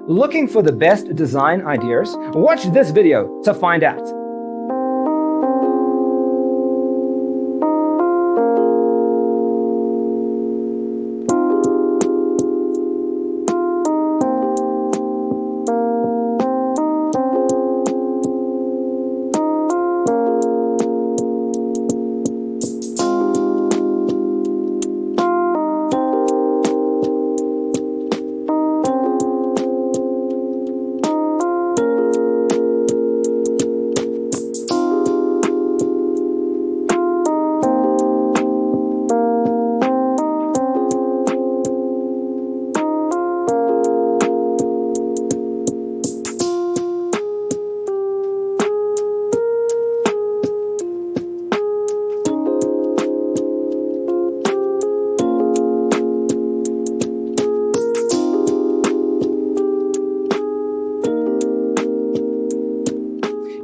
Looking for the best design ideas? Watch this video to find out.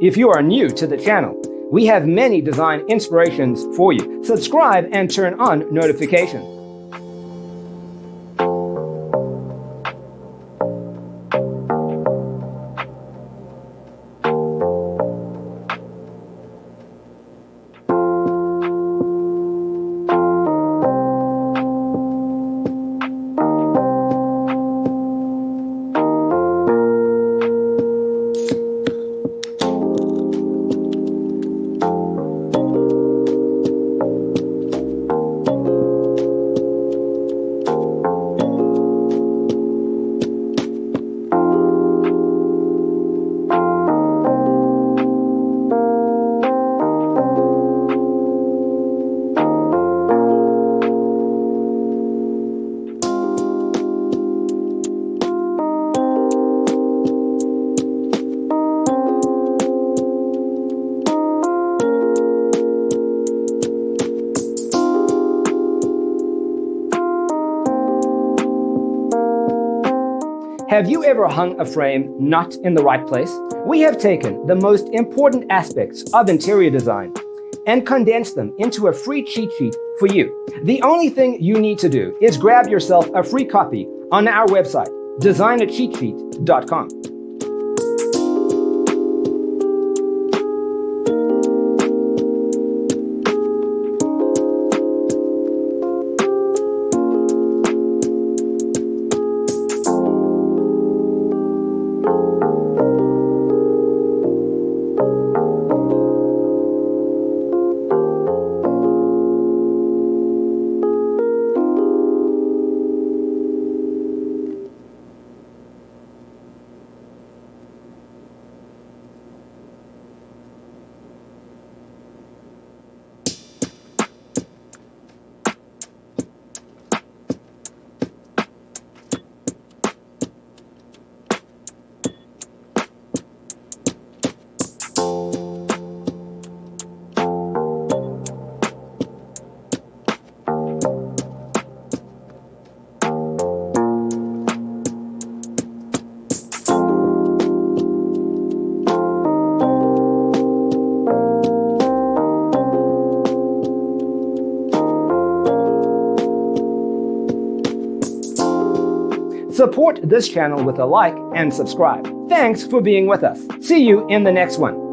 If you are new to the channel, we have many design inspirations for you. Subscribe and turn on notifications. Have you ever hung a frame not in the right place? We have taken the most important aspects of interior design and condensed them into a free cheat sheet for you. The only thing you need to do is grab yourself a free copy on our website, designercheatsheet.com. Support this channel with a like and subscribe. Thanks for being with us. See you in the next one.